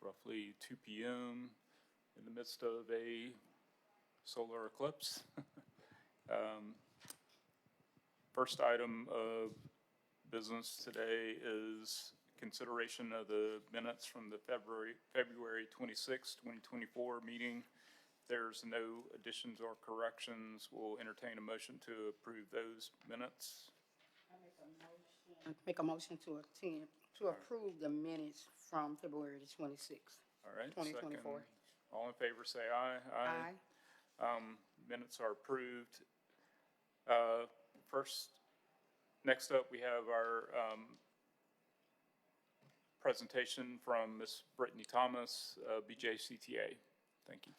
roughly 2 p.m. in the midst of a solar eclipse. Um, First item of business today is consideration of the minutes from the February 26, 2024 meeting. If there's no additions or corrections, we'll entertain a motion to approve those minutes. Make a motion to approve the minutes from February the 26th. All right, 2024. second. All in favor, say aye. Aye. Minutes are approved. Next up, we have our presentation from Ms. Brittany Thomas, BJCTA. Thank you.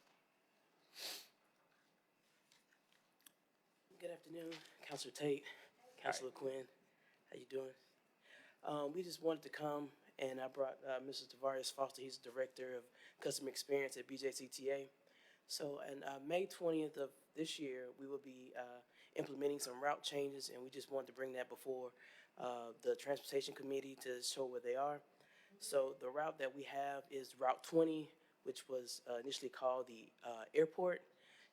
Good afternoon, Councilor Tate, Councilor Quinn. How you doing? We just wanted to come, and I brought Mr. Tavares Foster. He's the Director of Customer Experience at BJCTA. So on May 20th of this year, we will be implementing some route changes, and we just wanted to bring that before the Transportation Committee to show where they are. So the route that we have is Route 20, which was initially called the airport.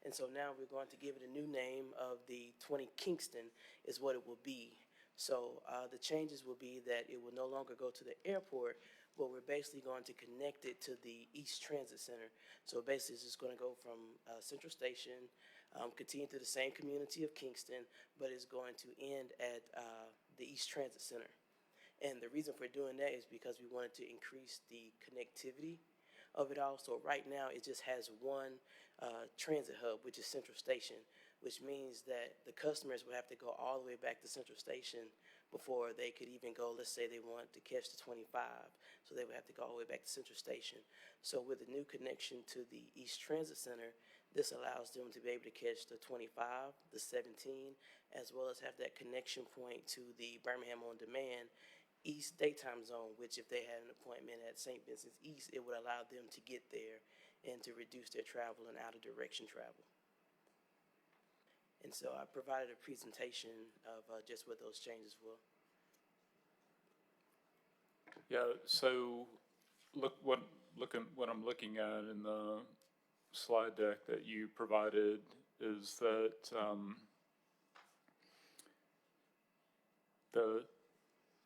And so now we're going to give it a new name of the 20 Kingston is what it will be. So the changes will be that it will no longer go to the airport, but we're basically going to connect it to the East Transit Center. So basically it's just going to go from Central Station, continue through the same community of Kingston, but it's going to end at the East Transit Center. And the reason for doing that is because we wanted to increase the connectivity of it all. So right now it just has one transit hub, which is Central Station, which means that the customers will have to go all the way back to Central Station before they could even go. Let's say they want to catch the 25, so they would have to go all the way back to Central Station. So with the new connection to the East Transit Center, this allows them to be able to catch the 25, the 17, as well as have that connection point to the Birmingham On Demand East daytime zone, which if they had an appointment at St. Vincent's East, it would allow them to get there and to reduce their travel and out of direction travel. And so I provided a presentation of just what those changes were. Yeah, so what I'm looking at in the slide deck that you provided is that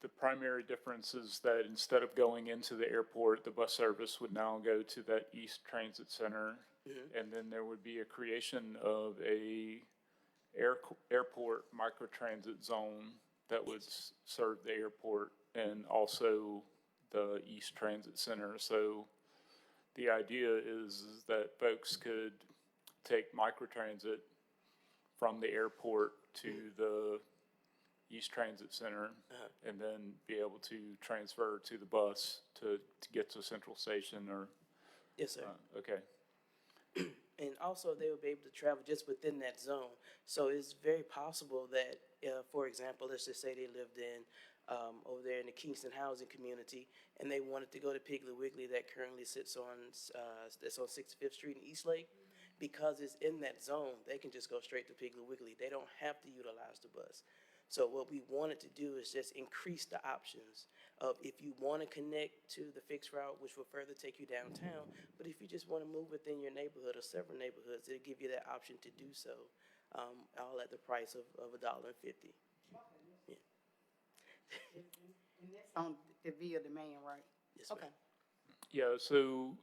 the primary difference is that instead of going into the airport, the bus service would now go to that East Transit Center, and then there would be a creation of a airport microtransit zone that would serve the airport and also the East Transit Center. So the idea is that folks could take microtransit from the airport to the East Transit Center and then be able to transfer to the bus to get to Central Station or... Yes, sir. Okay. And also they will be able to travel just within that zone. So it's very possible that, for example, let's just say they lived in over there in the Kingston housing community, and they wanted to go to Piggly Wiggly that currently sits on that's on 65th Street in Eastlake. Because it's in that zone, they can just go straight to Piggly Wiggly. They don't have to utilize the bus. So what we wanted to do is just increase the options of if you want to connect to the fixed route, which will further take you downtown, but if you just want to move within your neighborhood or several neighborhoods, it'll give you that option to do so, all at the price of $1.50. Yeah. And that's on the via demand, right? Yes, ma'am. Okay. Yeah, so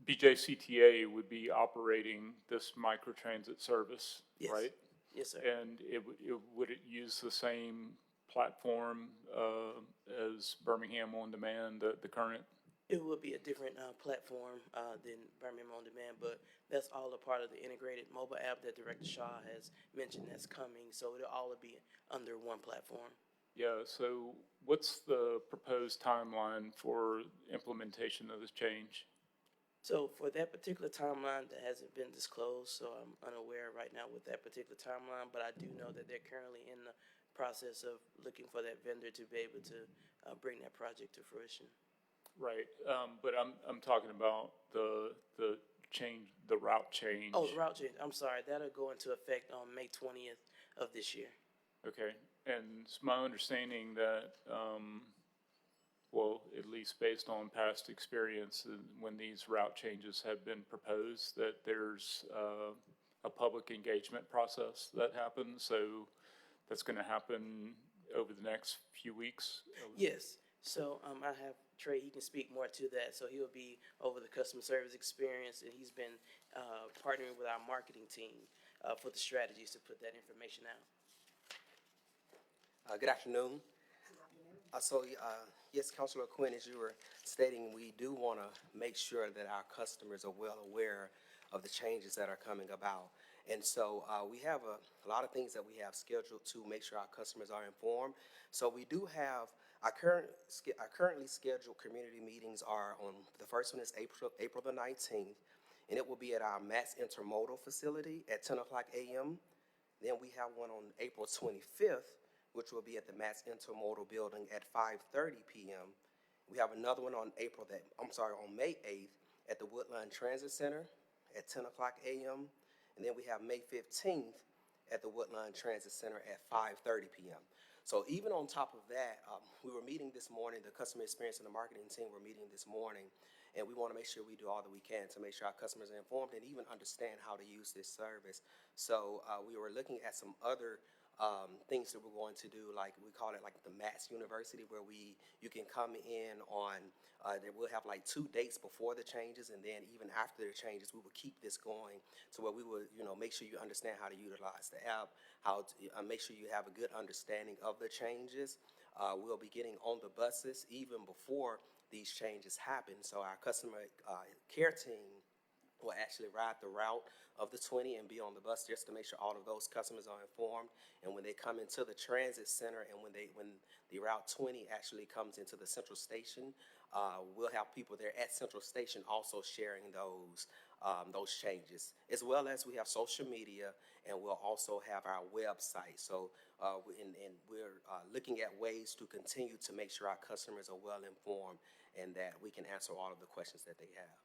BJCTA would be operating this microtransit service, Yes. right? Yes, sir. And would it use the same platform as Birmingham On Demand, the current? It will be a different platform than Birmingham On Demand, but that's all a part of the integrated mobile app that Director Shaw has mentioned that's coming. So it'll all be under one platform. Yeah, so what's the proposed timeline for implementation of this change? So for that particular timeline, that hasn't been disclosed, so I'm unaware right now with that particular timeline, but I do know that they're currently in the process of looking for that vendor to be able to bring that project to fruition. Right, but I'm talking about the change, the route change. Oh, the route change, I'm sorry, that'll go into effect on May 20th of this year. Okay, and it's my understanding that well, at least based on past experience, when these route changes have been proposed, that there's a public engagement process that happens. So that's going to happen over the next few weeks. Yes. So I have Trey. He can speak more to that. So he will be over the customer service experience, and he's been partnering with our marketing team for the strategies to put that information out. Good afternoon. Yes, Councilor Quinn, as you were stating, we do want to make sure that our customers are well aware of the changes that are coming about. And so we have a lot of things that we have scheduled to make sure our customers are informed. So we do have our currently scheduled community meetings are on, the first one is April the 19th, and it will be at our Matt's Intermodal facility at 10 o'clock a.m. Then we have one on April 25th, which will be at the Matt's Intermodal building at 5:30 p.m. We have another one on on May 8th at the Woodline Transit Center at 10 o'clock a.m. And then we have May 15th at the Woodline Transit Center at 5:30 p.m. So even on top of that, we were meeting this morning, the customer experience and the marketing team were meeting this morning, and we want to make sure we do all that we can to make sure our customers are informed and even understand how to use this service. So we were looking at some other things that we're going to do, like we call it like the Matt's University, where you can come in on, we'll have like 2 dates before the changes, and then even after the changes, we will keep this going to where we will, make sure you understand how to utilize the app, how to make sure you have a good understanding of the changes. We'll be getting on the buses even before these changes happen. So our customer care team will actually ride the route of the 20 and be on the bus just to make sure all of those customers are informed. And when they come into the transit center and when the Route 20 actually comes into the central station, we'll have people there at Central Station also sharing those changes, as well as we have social media, and we'll also have our website. So we're looking at ways to continue to make sure our customers are well informed and that we can answer all of the questions that they have.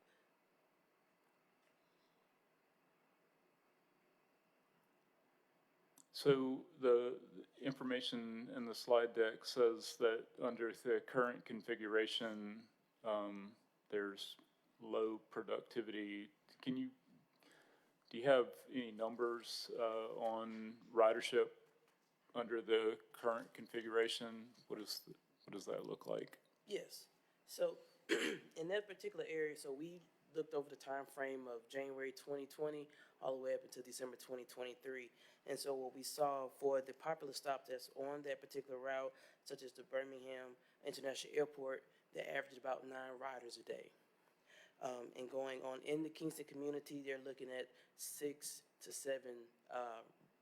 So the information in the slide deck says that under the current configuration, there's low productivity. Do you have any numbers on ridership under the current configuration? What does that look like? Yes. So in that particular area, so we looked over the time frame of January 2020 all the way up until December 2023. And so what we saw for the popular stop that's on that particular route, such as the Birmingham International Airport, they averaged about 9 riders a day. And going on in the Kingston community, they're looking at 6 to 7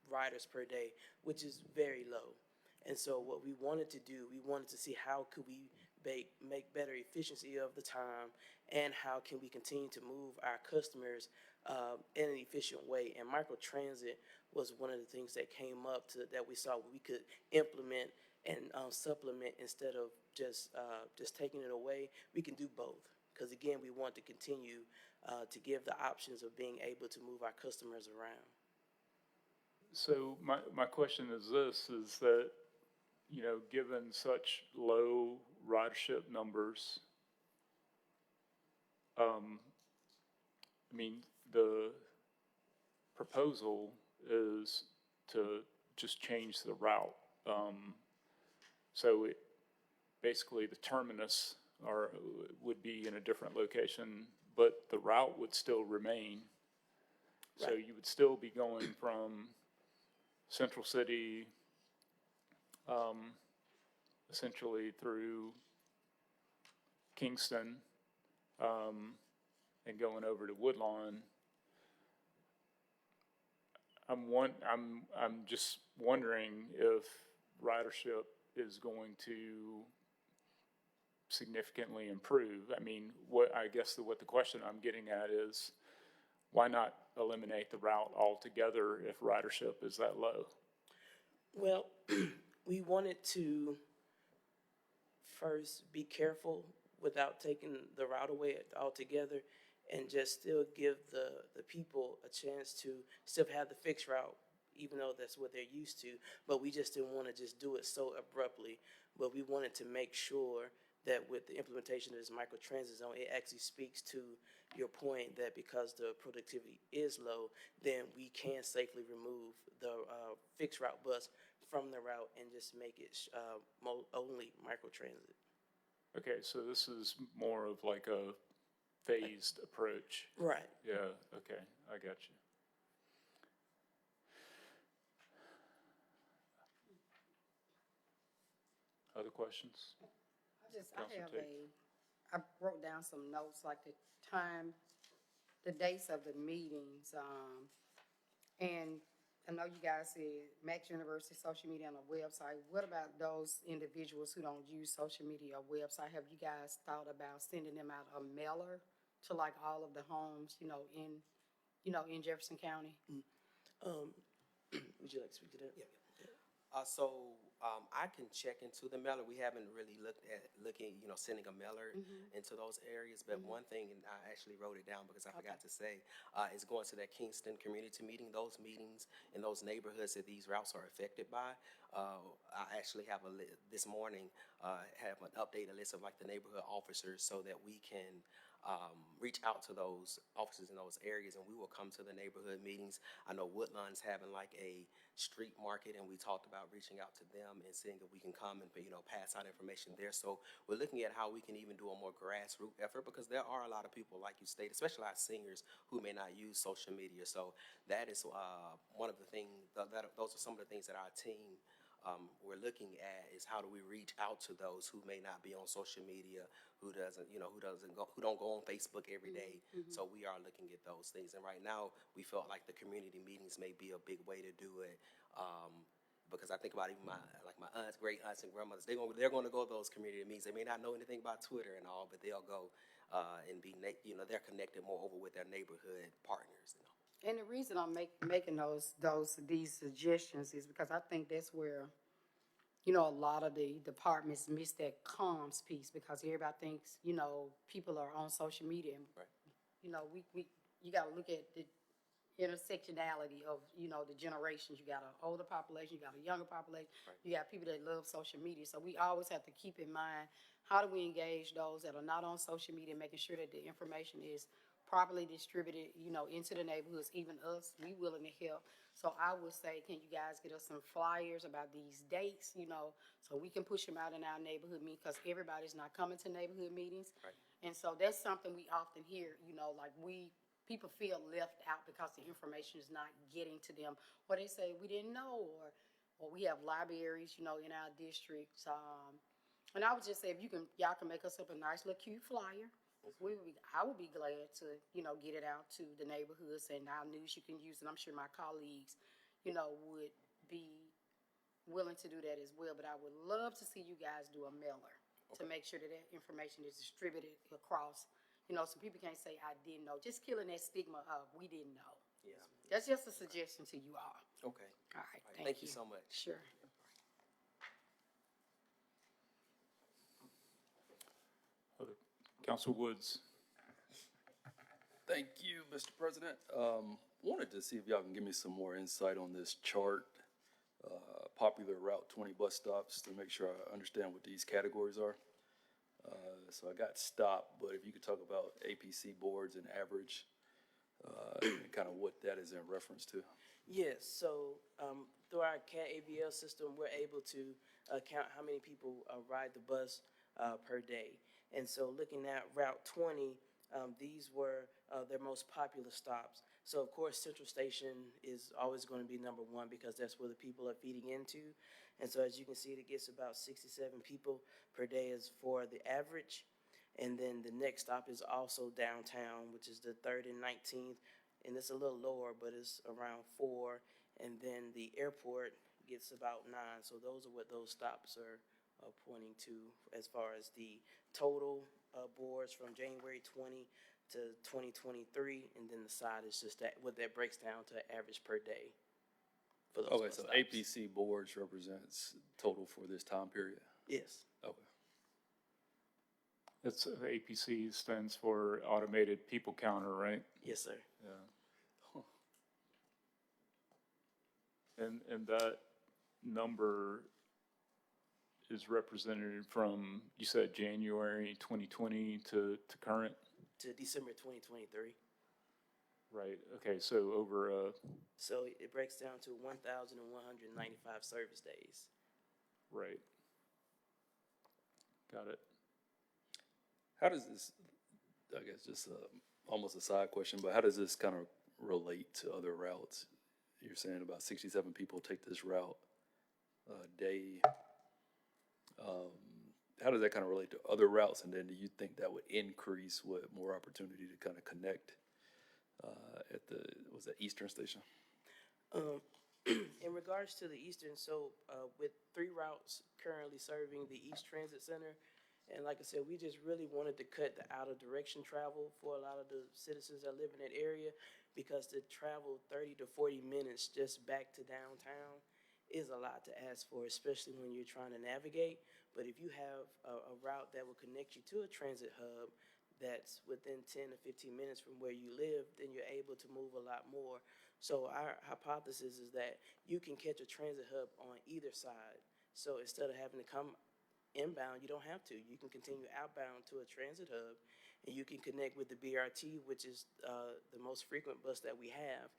riders per day, which is very low. And so what we wanted to do, we wanted to see how could we make better efficiency of the time, and how can we continue to move our customers in an efficient way. And microtransit was one of the things that came up that we saw we could implement and supplement instead of just taking it away. We can do both, because again, we want to continue to give the options of being able to move our customers around. So my question is this, is that, given such low ridership numbers, the proposal is to just change the route. So basically the terminus would be in a different location, but the route would still remain. Right. So you would still be going from Central City, essentially through Kingston, and going over to Woodlawn. I'm just wondering if ridership is going to significantly improve. What the question I'm getting at is, why not eliminate the route altogether if ridership is that low? Well, we wanted to first be careful without taking the route away altogether, and just still give the people a chance to still have the fixed route, even though that's what they're used to. But we just didn't want to just do it so abruptly. But we wanted to make sure that with the implementation of this microtransit zone, it actually speaks to your point that because the productivity is low, then we can safely remove the fixed route bus from the route and just make it only microtransit. Okay, so this is more of like a phased approach. Right. Yeah, okay, I got you. Other questions? I I wrote down some notes, like the time, the dates of the meetings, and I know you guys said Max University social media on the website. What about those individuals who don't use social media or website? Have you guys thought about sending them out a mailer to like all of the homes, in Jefferson County? Would you like to speak to that? Yeah. I can check into the mailer. We haven't really sending a mailer into those areas. But one thing, and I actually wrote it down because I forgot to say, is going to that Kingston community meeting. Those meetings in those neighborhoods that these routes are affected by. I actually have this morning have an updated list of like the neighborhood officers so that we can reach out to those officers in those areas, and we will come to the neighborhood meetings. I know Woodlawn's having like a street market, and we talked about reaching out to them and seeing if we can come and pass out information there. So we're looking at how we can even do a more grassroots effort, because there are a lot of people, like you stated, especially our seniors, who may not use social media. So that is one of the things. Those are some of the things that our team we're looking at, is how do we reach out to those who may not be on social media, who don't go on Facebook every day. So we are looking at those things, and right now we felt like the community meetings may be a big way to do it, because I think about even my aunts, great aunts, and grandmothers. They're going to go to those community meetings. They may not know anything about Twitter and all, but they'll go and be they're connected more over with their neighborhood partners. And the reason I'm making these suggestions is because I think that's where, a lot of the departments miss that comms piece, because everybody thinks, people are on social media. And, Right. You got to look at the intersectionality of, the generations. You got an older population, you got a younger population, Right. you got people that love social media. So we always have to keep in mind, how do we engage those that are not on social media, making sure that the information is properly distributed, into the neighborhoods. Even us, we willing to help. So I would say, can you guys get us some flyers about these dates, so we can push them out in our neighborhood meeting, because everybody's not coming to neighborhood meetings. Right. And so that's something we often hear, like people feel left out because the information is not getting to them. Or they say, we didn't know, or we have libraries, in our districts. And I would just say, if y'all can make us up a nice little cute flyer. I would be glad to, get it out to the neighborhoods and our news you can use, and I'm sure my colleagues, would be willing to do that as well. But I would love to see you guys do a mailer to make sure that information is distributed across, so people can't say, I didn't know. Just killing that stigma of, we didn't know. Yeah. That's just a suggestion to you all. Okay. All right, Thank you so much. Sure. Council Woods. Thank you, Mr. President. Wanted to see if y'all can give me some more insight on this chart, popular Route 20 bus stops, to make sure I understand what these categories are. So I got stopped, but if you could talk about APC boards and average, and kind of what that is in reference to. Yes, so through our CAT AVL system, we're able to count how many people ride the bus per day. And so looking at Route 20, these were their most popular stops. So, of course, Central Station is always going to be number one, because that's where the people are feeding into. And so, as you can see, it gets about 67 people per day is for the average. And then the next stop is also downtown, which is the 3rd and 19th. And it's a little lower, but it's around 4. And then the airport gets about 9. So those are what those stops are pointing to as far as the total boards from January 20 to 2023, and then the side is just what that breaks down to average per day for those Okay, bus so stops. APC boards represents total for this time period? Yes. Okay. That's APC stands for Automated People Counter, right? Yes, sir. Yeah. And that number is represented from, you said January 2020 to current? to December 2023. Right, okay, so over a, So it breaks down to 1,195 service days. right. Got it. How does this, I guess, just almost a side question, but how does this kind of relate to other routes? You're saying about 67 people take this route a day. How does that kind of relate to other routes? And then do you think that would increase with more opportunity to kind of connect at the, was that Eastern Station? In regards to the Eastern, so with 3 routes currently serving the East Transit Center, and like I said, we just really wanted to cut the out of direction travel for a lot of the citizens that live in that area, because to travel 30 to 40 minutes just back to downtown is a lot to ask for, especially when you're trying to navigate. But if you have a route that will connect you to a transit hub that's within 10 to 15 minutes from where you live, then you're able to move a lot more. So our hypothesis is that you can catch a transit hub on either side. So instead of having to come inbound, you don't have to. You can continue outbound to a transit hub, and you can connect with the BRT, which is the most frequent bus that we have,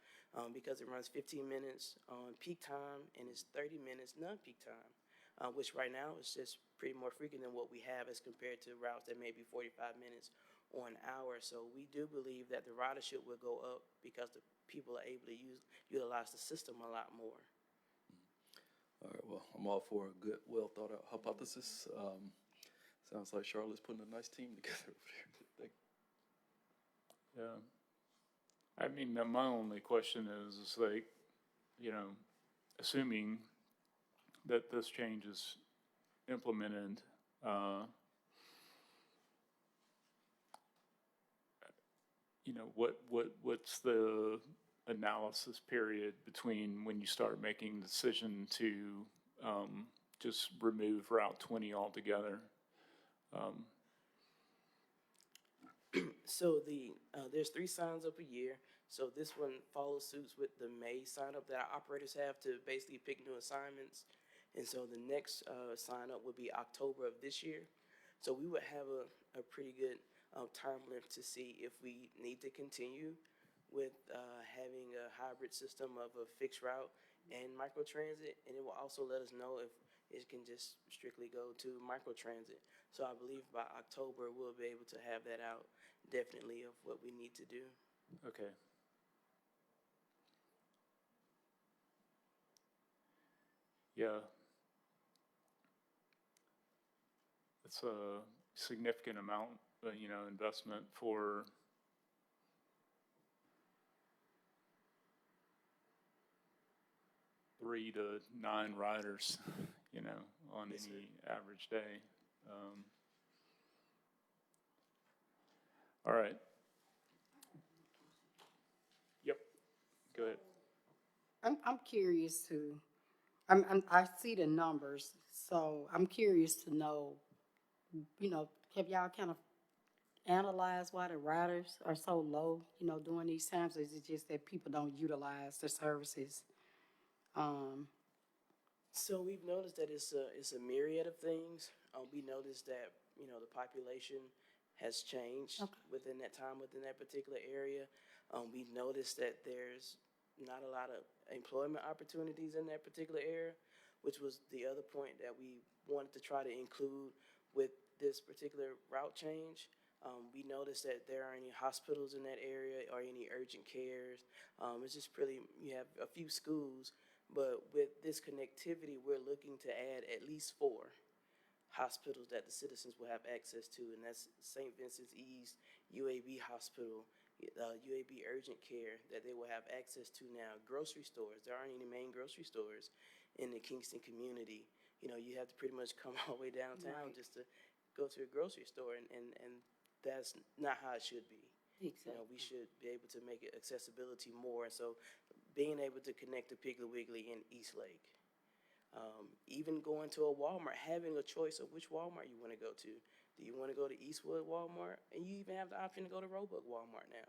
because it runs 15 minutes on peak time and it's 30 minutes non-peak time, which right now is just pretty more frequent than what we have as compared to routes that may be 45 minutes or an hour. So we do believe that the ridership will go up because the people are able to utilize the system a lot more. All right, well, I'm all for a good, well thought out hypothesis. Sounds like Charlotte's putting a nice team together over there. Yeah. I mean, my only question is like, assuming that this change is implemented, what's the analysis period between when you start making the decision to just remove Route 20 altogether? So there's 3 signs up a year. So this one follows suits with the May sign up that our operators have to basically pick new assignments. And so the next sign up would be October of this year. So we would have a pretty good time limit to see if we need to continue with having a hybrid system of a fixed route and microtransit. And it will also let us know if it can just strictly go to microtransit. So I believe by October, we'll be able to have that out definitely of what we need to do. Okay. Yeah. It's a significant amount, investment for three to 9 riders, on Yes, any average day. All right. Yep. Go ahead. I'm curious I see the numbers, so I'm curious to know, have y'all kind of analyzed why the riders are so low, during these times? Is it just that people don't utilize the services? So we've noticed that it's a myriad of things. We noticed that, the population has changed within that time, within that particular area. We noticed that there's not a lot of employment opportunities in that particular area, which was the other point that we wanted to try to include with this particular route change. We noticed that there aren't any hospitals in that area or any urgent cares. It's just really, you have a few schools, but with this connectivity, we're looking to add at least 4 hospitals that the citizens will have access to, and that's St. Vincent's East, UAB Hospital, UAB Urgent Care that they will have access to now. Grocery stores, there aren't any main grocery stores in the Kingston community. You have to pretty much come all the way downtown just to go to a grocery store, and that's not how it should be. Exactly. We should be able to make it accessibility more. So being able to connect to Piggly Wiggly in Eastlake, even going to a Walmart, having a choice of which Walmart you want to go to. Do you want to go to Eastwood Walmart? And you even have the option to go to Roebuck Walmart now.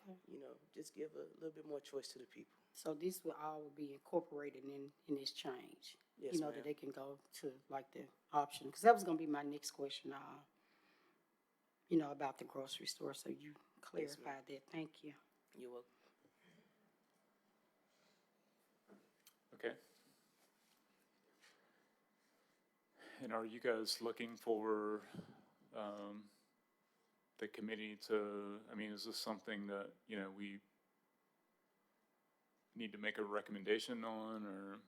Okay. Just give a little bit more choice to the people. So this will all be incorporated in this change? Yes, You know, ma'am. that they can go to like the option, because that was gonna be my next question, you know, about the grocery store, so you clarified that, thank you. You will. Okay. And are you guys looking for, the committee to, I mean, is this something that, you know, we need to make a recommendation on, or?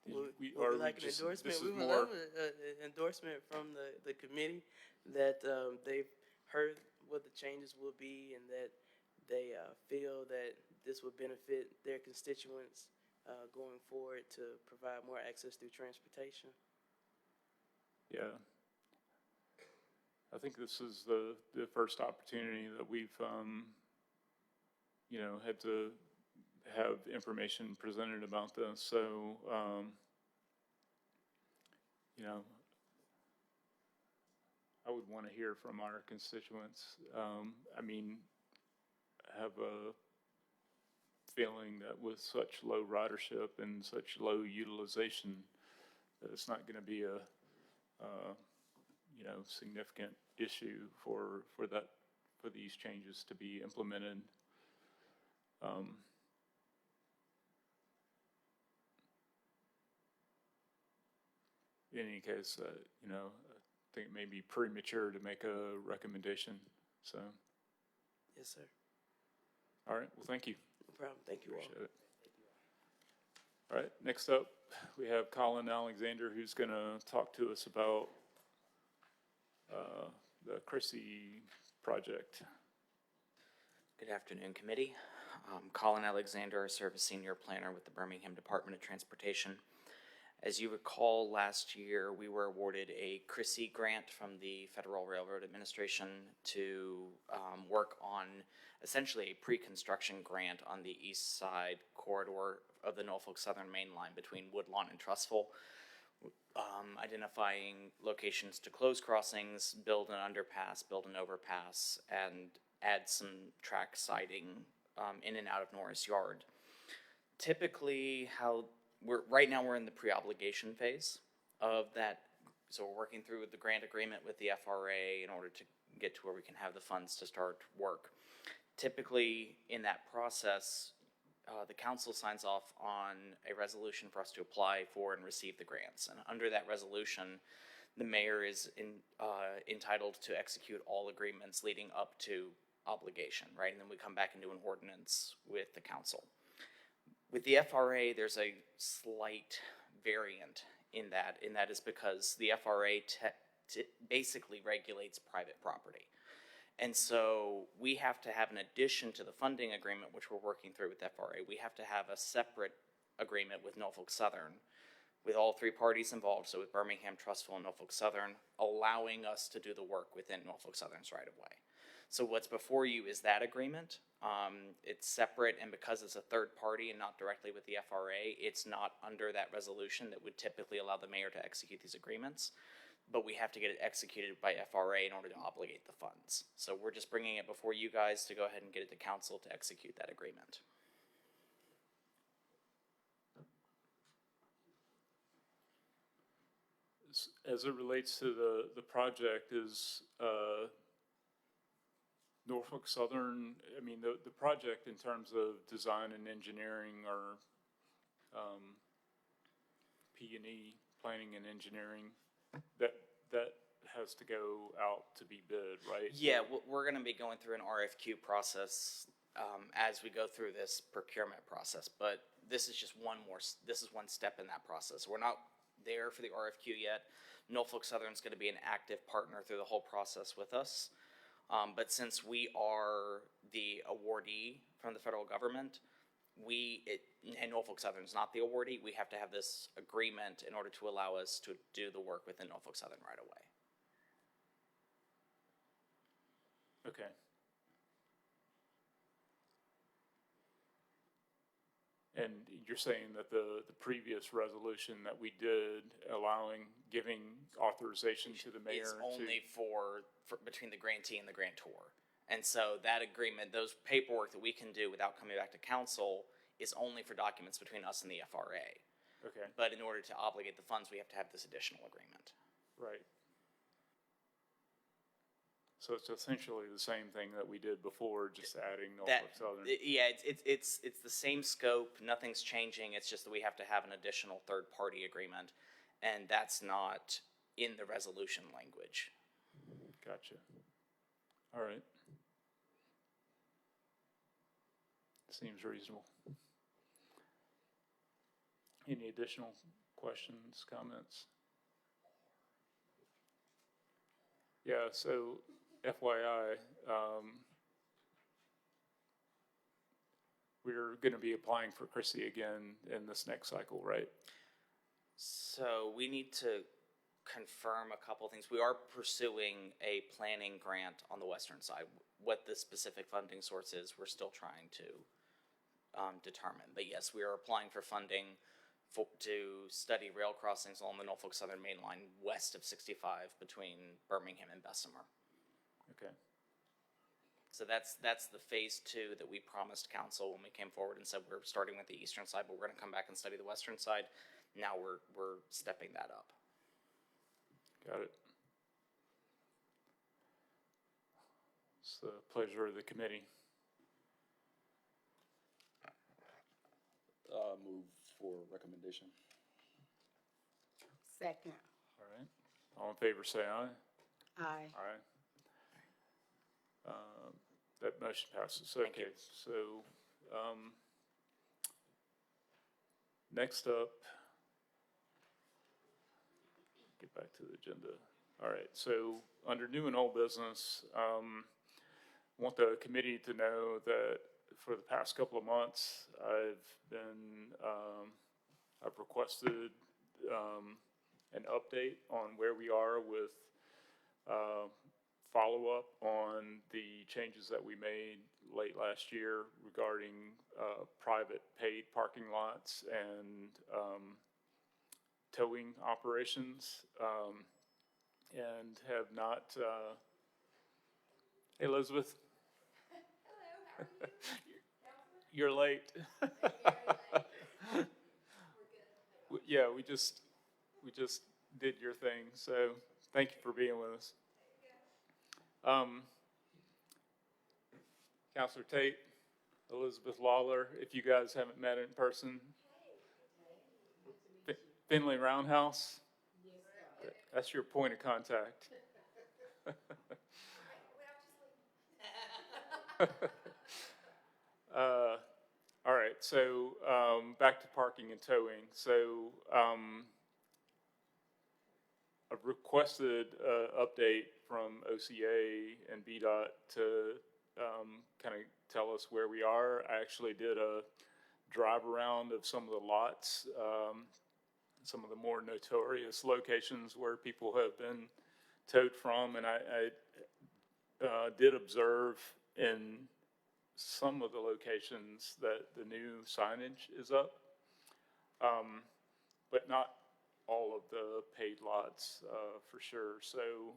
Would we like an endorsement? We would love an endorsement from the committee that they've heard what the changes will be and that they feel that this would benefit their constituents going forward to provide more access through transportation. Yeah. I think this is the first opportunity that we've, you know, had to have information presented about this, so, you know, I would want to hear from our constituents. I mean, I have a feeling that with such low ridership and such low utilization, that it's not going to be a, you know, significant issue for these changes to be implemented. In any case, you know, I think it may be premature to make a recommendation, so, Yes, sir. all right, well, thank you. No problem. Thank you all. Appreciate it. All right, next up, we have Colin Alexander, who's going to talk to us about the Chrissy project. Good afternoon, committee. Colin Alexander, I serve as senior planner with the Birmingham Department of Transportation. As you recall, last year we were awarded a Chrissy grant from the Federal Railroad Administration to work on essentially a pre-construction grant on the east side corridor of the Norfolk Southern Main Line between Woodlawn and Trussville. Identifying locations to close crossings, build an underpass, build an overpass, and add some track siding in and out of Norris Yard. Typically, right now we're in the pre-obligation phase of that, so we're working through the grant agreement with the FRA in order to get to where we can have the funds to start work. Typically, in that process, the council signs off on a resolution for us to apply for and receive the grants. And under that resolution, the mayor is entitled to execute all agreements leading up to obligation, right? And then we come back and do an ordinance with the council. With the FRA, there's a slight variant in that is because the FRA basically regulates private property. And so we have to have, an addition to the funding agreement, which we're working through with FRA, we have to have a separate agreement with Norfolk Southern, with all three parties involved, so with Birmingham, Trussville, and Norfolk Southern, allowing us to do the work within Norfolk Southern's right-of-way. So what's before you is that agreement. It's separate, and because it's a third party and not directly with the FRA, it's not under that resolution that would typically allow the mayor to execute these agreements. But we have to get it executed by FRA in order to obligate the funds. So we're just bringing it before you guys to go ahead and get it to council to execute that agreement. As it relates to the project, is Norfolk Southern, I mean, the project in terms of design and engineering or P&E, planning and engineering, that has to go out to be bid, right? Yeah, we're going to be going through an RFQ process as we go through this procurement process. But this is just one step in that process. We're not there for the RFQ yet. Norfolk Southern's going to be an active partner through the whole process with us. But since we are the awardee from the federal government, and Norfolk Southern's not the awardee, we have to have this agreement in order to allow us to do the work within Norfolk Southern right away. Okay. And you're saying that the previous resolution that we did giving authorization to the mayor It's only for between the grantee and the grantor. And so that agreement, those paperwork that we can do without coming back to council is only for documents between us and the FRA. Okay, But in order to obligate the funds, we have to have this additional agreement. right. So it's essentially the same thing that we did before, just adding Norfolk Southern. Yeah, it's the same scope, nothing's changing, it's just that we have to have an additional third-party agreement, and that's not in the resolution language. Gotcha. All right. Seems reasonable. Any additional questions, comments? Yeah, so FYI, we're gonna be applying for Chrissy again in this next cycle, right? So we need to confirm a couple things. We are pursuing a planning grant on the western side. What the specific funding source is, we're still trying to determine. But yes, we are applying for funding to study rail crossings along the Norfolk Southern Main Line west of 65 between Birmingham and Bessemer. Okay, So that's the phase 2 that we promised council when we came forward and said we're starting with the eastern side, but we're going to come back and study the western side. Now we're stepping that up. got it. It's the pleasure of the committee. Move for recommendation. Second. All right. All in favor, say aye. Aye. Aye. That motion passes. Thank you. Okay, so, next up, get back to the agenda. All right, so under new and old business, I want the committee to know that for the past couple of months, I've requested, an update on where we are with, follow-up on the changes that we made late last year regarding private paid parking lots and towing operations, and have not. Hey, Elizabeth. Hello. How are you? You're late. Yeah, we just did your thing, so thank you for being with us. Counselor Tate, Elizabeth Lawler, if you guys haven't met in person. Finley Roundhouse? That's your point of contact. All right, so back to parking and towing. So I've requested an update from OCA and BDOT to kind of tell us where we are. I actually did a drive around of some of the lots, some of the more notorious locations where people have been towed from, and I did observe in some of the locations that the new signage is up, but not all of the paid lots for sure. So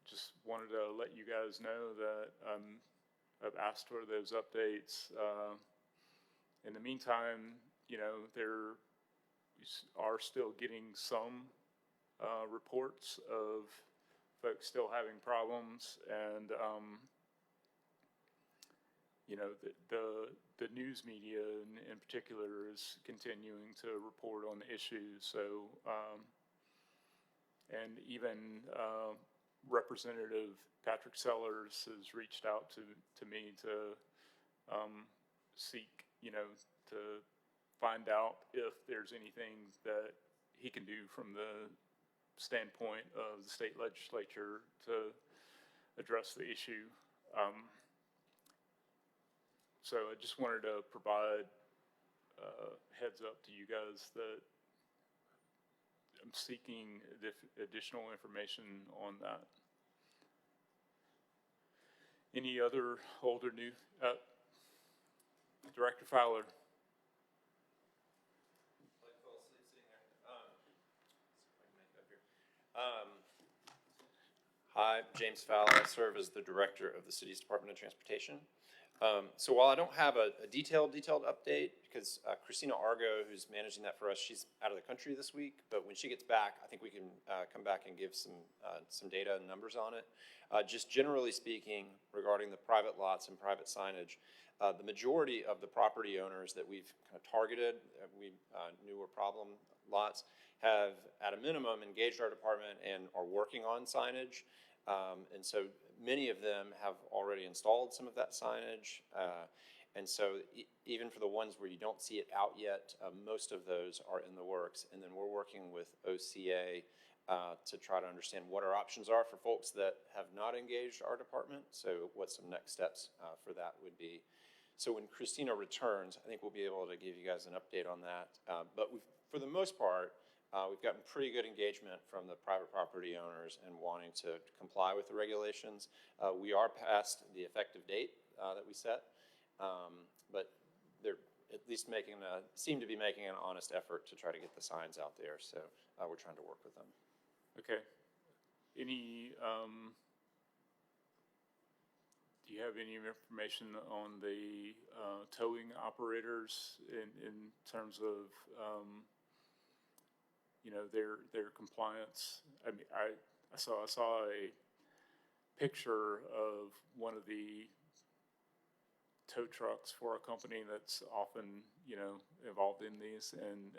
just wanted to let you guys know that I've asked for those updates. In the meantime, we are still getting some reports of folks still having problems, and the news media in particular is continuing to report on the issues. So, and even Representative Patrick Sellers has reached out to me to seek, to find out if there's anything that he can do from the standpoint of the state legislature to address the issue. So I just wanted to provide heads up to you guys that I'm seeking additional information on that. Any other old or new? Director Fowler. Hi, James Fowler. I serve as the Director of the City's Department of Transportation. So while I don't have a detailed update, because Christina Argo, who's managing that for us, she's out of the country this week, but when she gets back, I think we can come back and give some data and numbers on it. Just generally speaking, regarding the private lots and private signage, the majority of the property owners that we've kind of targeted, we knew were problem lots, have at a minimum engaged our department and are working on signage. And so many of them have already installed some of that signage. And so even for the ones where you don't see it out yet, most of those are in the works. And then we're working with OCA to try to understand what our options are for folks that have not engaged our department. So what some next steps for that would be. So when Christina returns, I think we'll be able to give you guys an update on that. But for the most part, we've gotten pretty good engagement from the private property owners and wanting to comply with the regulations. We are past the effective date that we set, but they're at least seem to be making an honest effort to try to get the signs out there. So we're trying to work with them. Okay. Do you have any information on the towing operators in terms of their compliance? I mean, I saw a picture of one of the tow trucks for a company that's often involved in these, and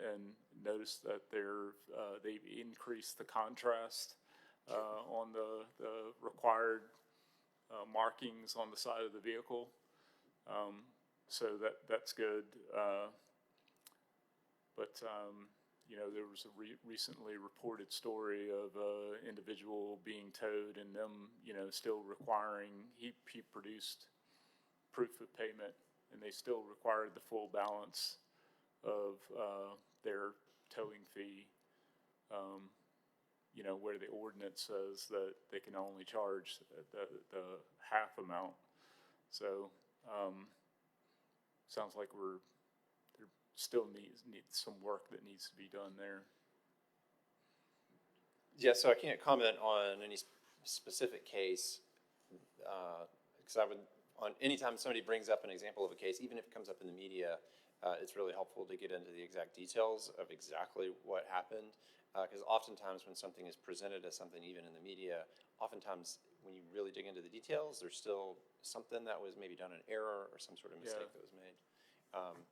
noticed that they've increased the contrast on the required markings on the side of the vehicle. So that's good. But there was a recently reported story of an individual being towed and them, still requiring, he produced proof of payment, and they still required the full balance of their towing fee, where the ordinance says that they can only charge the half amount. So sounds like there still needs some work that needs to be done there. Yeah, so I can't comment on any specific case, because anytime somebody brings up an example of a case, even if it comes up in the media, it's really helpful to get into the exact details of exactly what happened. Because oftentimes when something is presented as something even in the media, oftentimes when you really dig into the details, there's still something that was maybe done in error or some sort of mistake that was made.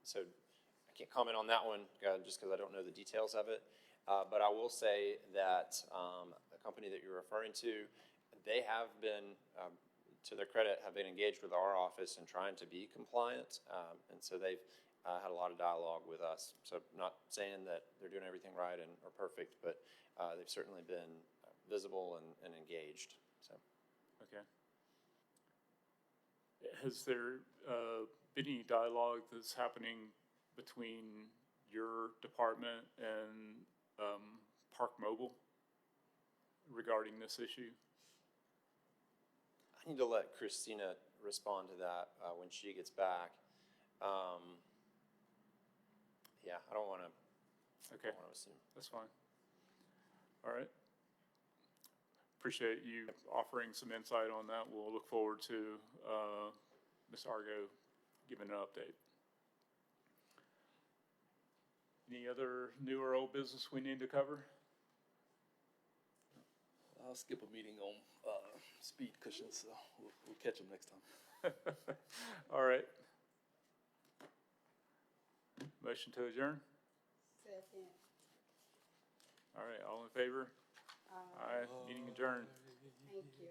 So I can't comment on that one just because I don't know the details of it. But I will say that the company that you're referring to, they have been, to their credit, have been engaged with our office in trying to be compliant. And so they've had a lot of dialogue with us. So not saying that they're doing everything right and are perfect, but they've certainly been visible and engaged. So. Okay. Has there been any dialogue that's happening between your department and Park Mobile regarding this issue? I need to let Christina respond to that when she gets back. Yeah, I don't want to. Okay, I don't want to assume. that's fine. All right. Appreciate you offering some insight on that. We'll look forward to Ms. Argo giving an update. Any other new or old business we need to cover? I'll skip a meeting on speed cushions, so we'll catch them next time. All right. Motion to adjourn? Second. All right, all in favor? Aye. Meeting adjourned. Thank you.